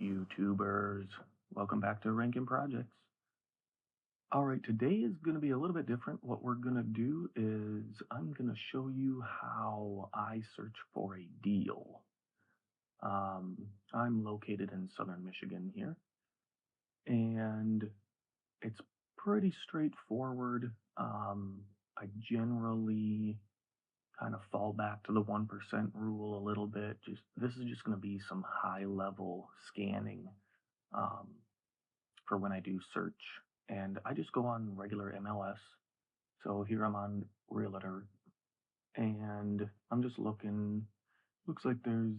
YouTubers, welcome back to Rankin Projects. All right, today is going to be a little bit different. What we're going to do is I'm going to show you how I search for a deal. I'm located in southern Michigan here, and it's pretty straightforward. I generally kind of fall back to the 1% rule a little bit. Just this is just going to be some high level scanning. Um, for when I do search. And I just go on regular MLS. So here I'm on Realtor and I'm just looking. Looks like there's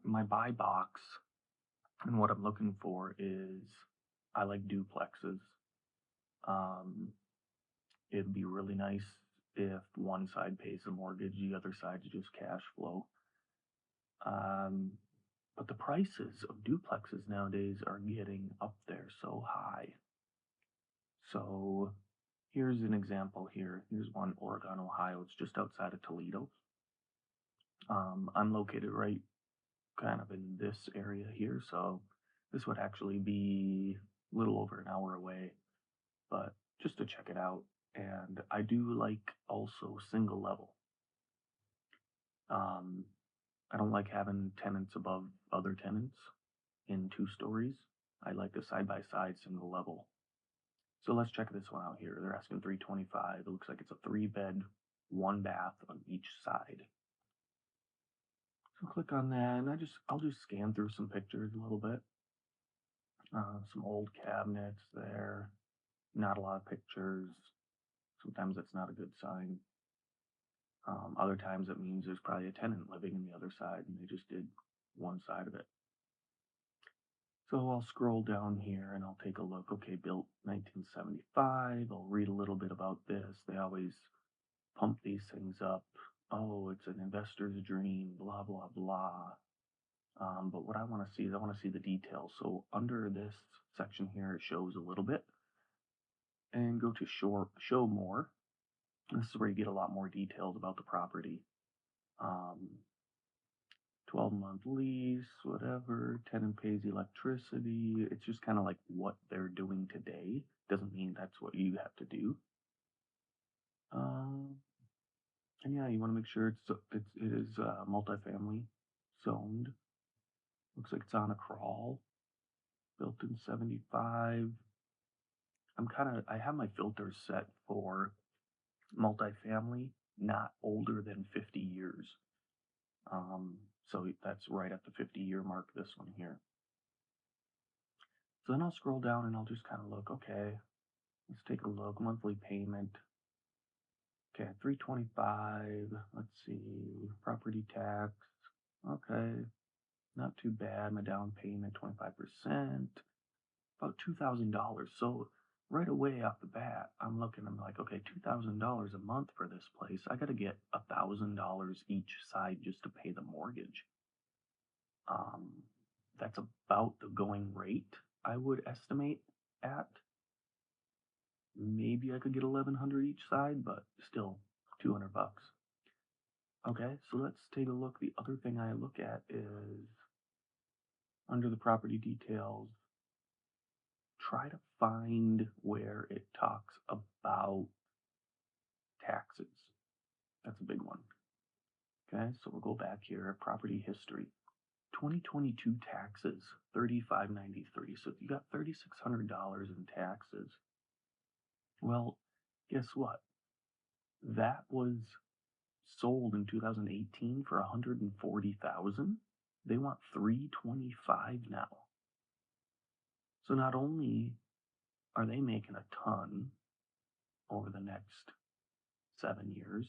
my buy box. And what I'm looking for is I like duplexes. Um, it'd be really nice if one side pays the mortgage, the other side's just cash flow. Um, but the prices of duplexes nowadays are getting up there so high. So here's an example here. Here's one, Oregon, Ohio. It's just outside of Toledo. I'm located right kind of in this area here, so this would actually be a little over an hour away, but just to check it out. And I do like also single level. Um, I don't like having tenants above other tenants in 2 stories. I like the side by side single level. So let's check this one out here. They're asking 325. It looks like it's a 3 bed, 1 bath on each side. So click on that, and I'll just scan through some pictures a little bit. Some old cabinets there. Not a lot of pictures. Sometimes that's not a good sign. Other times it means there's probably a tenant living in the other side, and they just did one side of it. So I'll scroll down here and I'll take a look. Okay, built 1975. I'll read a little bit about this. They always pump these things up. Oh, it's an investor's dream, blah, blah, blah. But what I want to see is I want to see the details. So under this section here, it shows a little bit. And go to show more. This is where you get a lot more details about the property. 12-month lease, whatever, tenant pays electricity. It's just kind of like what they're doing today. Doesn't mean that's what you have to do. Um, and yeah, you want to make sure it is multifamily zoned. Looks like it's on a crawl. Built in 75. I have my filters set for multifamily, not older than 50 years. So that's right at the 50-year mark, this one here. So then I'll scroll down and I'll just kind of look, okay, let's take a look. Monthly payment. Okay, 325. Let's see, property tax. Okay, not too bad. My down payment, 25%, about $2,000. So right away off the bat, I'm like, okay, $2,000 a month for this place. I got to get $1,000 each side just to pay the mortgage. Um, that's about the going rate, I would estimate at. Maybe I could get 1,100 each side, but still $200. Okay, so let's take a look. The other thing I look at is under the property details, try to find where it talks about taxes. That's a big one. Okay, so we'll go back here, property history. 2022 taxes, $3,593. So if you got $3,600 in taxes, well, guess what? That was sold in 2018 for 140,000. They want 325 now. So not only are they making a ton over the next 7 years,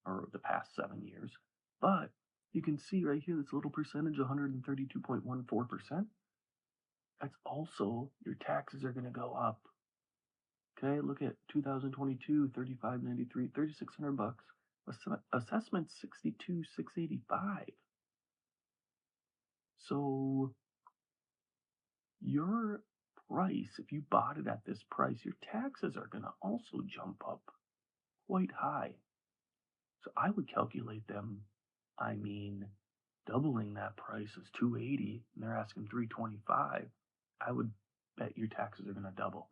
or the past 7 years, but you can see right here this little percentage, 132.14%. That's also your taxes are going to go up. Okay, look at 2022, 3,593, $3,600. Assessment 62,685. So your price, if you bought it at this price, your taxes are going to also jump up quite high. So I would calculate them, I mean, doubling that price is 280 and they're asking 325, I would bet your taxes are going to double.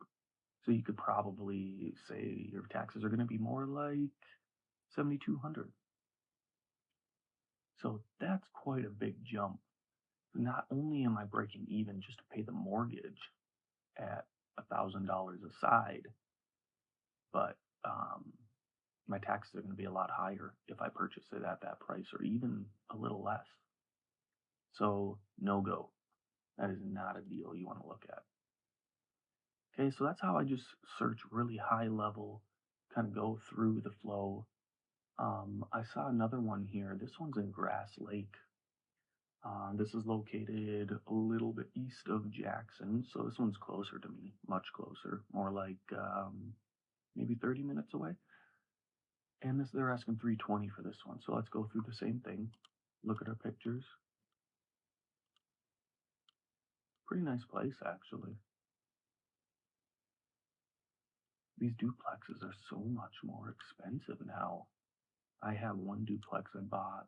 So you could probably say your taxes are going to be more like 7,200. So that's quite a big jump. Not only am I breaking even just to pay the mortgage at $1,000 aside, but my taxes are going to be a lot higher if I purchase it at that price or even a little less. So, no go. That is not a deal you want to look at. Okay, so that's how I just search really high level, kind of go through the flow. I saw another one here. This one's in Grass Lake. This is located a little bit east of Jackson, so this one's closer to me, much closer, more like maybe 30 minutes away. And this they're asking 320 for this one. So let's go through the same thing. Look at our pictures. Pretty nice place actually. These duplexes are so much more expensive now. I have one duplex I bought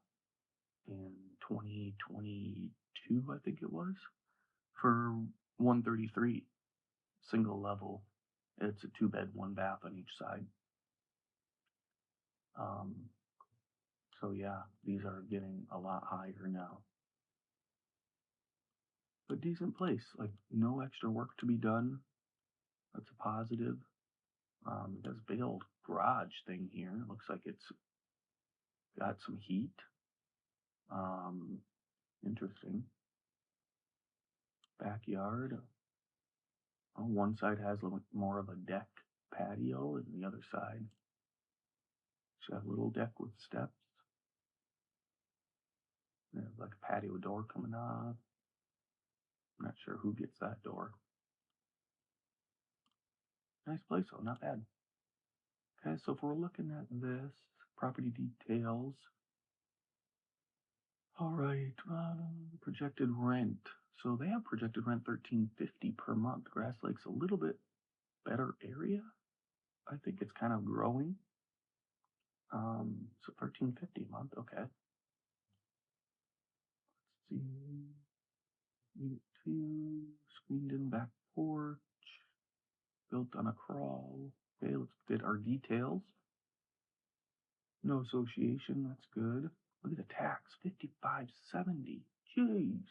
in 2022, I think it was, for 133, single level. It's a two bed, one bath on each side. Um, so yeah, these are getting a lot higher now. But decent place, like no extra work to be done. That's a positive. This big old garage thing here. Looks like it's got some heat. Um, interesting. Backyard. Oh, one side has a little more of a deck patio, and the other side should have a little deck with steps. There's like a patio door coming off. I'm not sure who gets that door. Nice place though, not bad. Okay, so if we're looking at this, property details. All right, projected rent. So they have projected rent 1350 per month. Grass Lake's a little bit better area. I think it's kind of growing. So 1350 a month. Okay. Let's see. Unit 2, screened in back porch, built on a crawl. Okay, let's get our details. No association, that's good. Look at the tax, 5570. Jeez.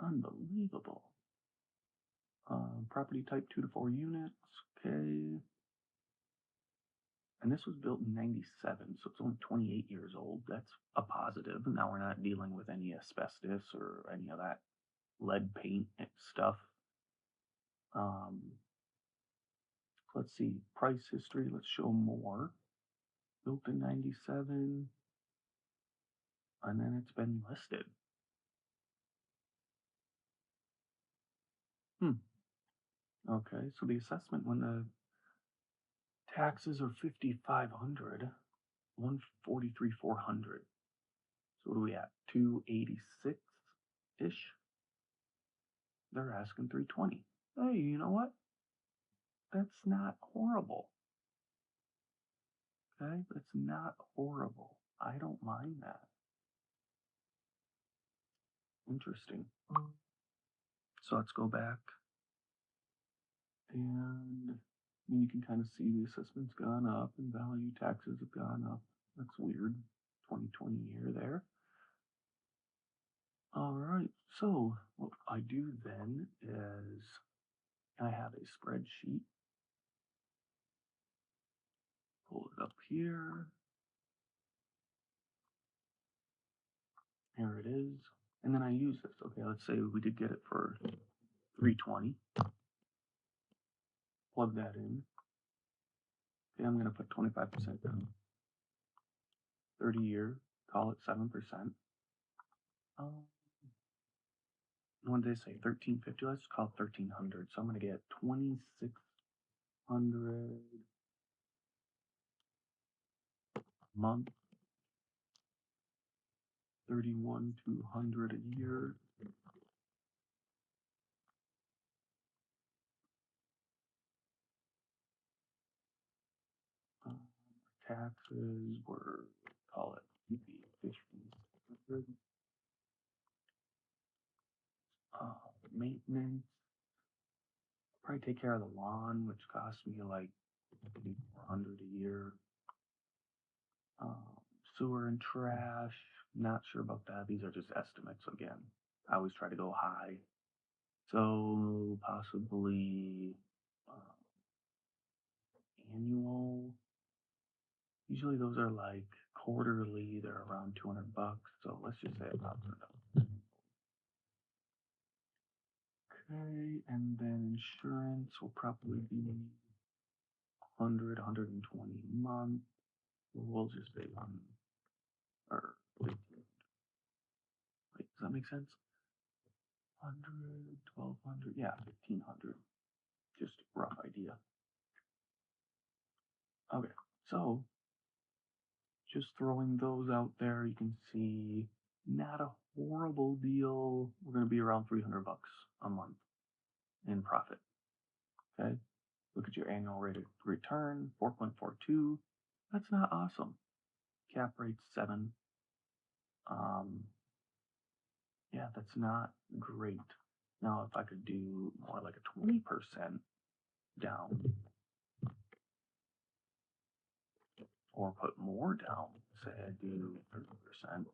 Unbelievable. Property type 2 to 4 units. Okay. And this was built in 97, so it's only 28 years old. That's a positive. Now we're not dealing with any asbestos or any of that lead paint stuff. Let's see, price history, let's show more. Built in 97, and then it's been listed. Okay, so the assessment when the taxes are 5,500, 143, 400. So what are we at? 286-ish? They're asking 320. Hey, you know what? That's not horrible. Okay, that's not horrible. I don't mind that. Interesting. So let's go back and you can kind of see the assessment's gone up and value taxes have gone up. That's weird. 2020 year there. All right. So what I do then is I have a spreadsheet. Pull it up here. Here it is. And then I use this. Okay, let's say we did get it for 320. Plug that in. Okay, I'm going to put 25% down. 30 year, call it 7%. What did they say? 1350. Let's call it 1300. So I'm going to get 2600 a month. 31,200 a year. Taxes were, call it 50. Uh, Maintenance. Probably take care of the lawn, which costs me like maybe 400 a year. Um, Sewer and trash. Not sure about that. These are just estimates again. I always try to go high. So possibly uh, annual. Usually those are like quarterly. They're around 200 bucks. So let's just say about $100. Okay, and then insurance will probably be 100, 120 a month. We'll just say one or 15. Wait, does that make sense? 100, 1200, yeah, 1500. Just rough idea. Okay, so just throwing those out there, you can see not a horrible deal. We're going to be around 300 bucks a month in profit. Okay, look at your annual rate of return, 4.42. That's not awesome. Cap rate's 7. Um, yeah, that's not great. Now, if I could do more like a 20% down or put more down, say I do 30%,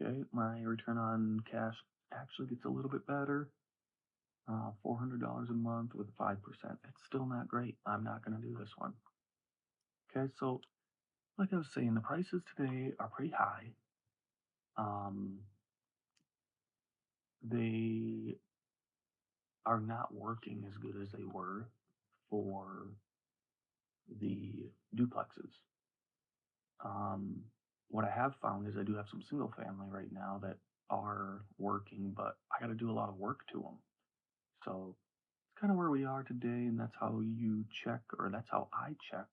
okay, my return on cash actually gets a little bit better. $400 a month with 5%. It's still not great. I'm not going to do this one. Okay, so like I was saying, the prices today are pretty high. Um, they are not working as good as they were for the duplexes. Um, what I have found is I do have some single family right now that are working, but I got to do a lot of work to them. So it's kind of where we are today, and that's how you check, or that's how I check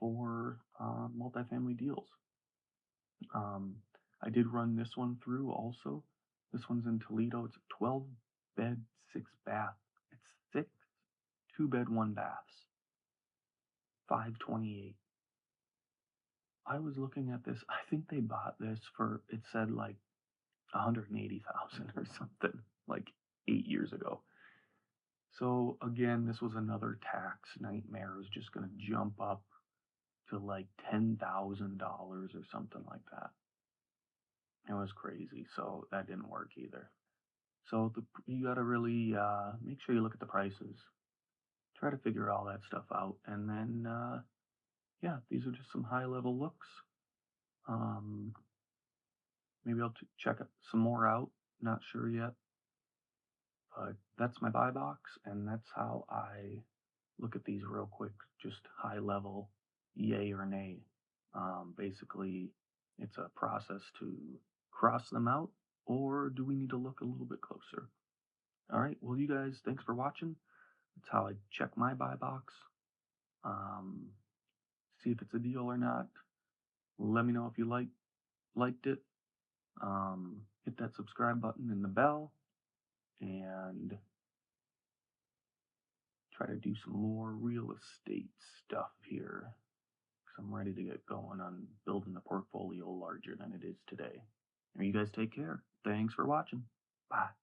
for multifamily deals. Um, I did run this one through also. This one's in Toledo. It's a 12 bed, 6 bath. It's 6 2-bed, 1 baths, 528. I was looking at this. I think they bought this for, it said like 180,000 or something, like 8 years ago. So again, this was another tax nightmare. It was just going to jump up to like $10,000 or something like that. It was crazy. So that didn't work either. So you got to really make sure you look at the prices, try to figure all that stuff out, and then yeah, these are just some high level looks. Um, Maybe I'll check some more out. Not sure yet. But that's my buy box, and that's how I look at these real quick, just high level, yay or nay. Basically, it's a process to cross them out, or do we need to look a little bit closer? All right, well, you guys, thanks for watching. That's how I check my buy box. Um, See if it's a deal or not. Let me know if you liked it. Hit that subscribe button and the bell, and try to do some more real estate stuff here, because I'm ready to get going on building the portfolio larger than it is today. You guys take care. Thanks for watching. Bye.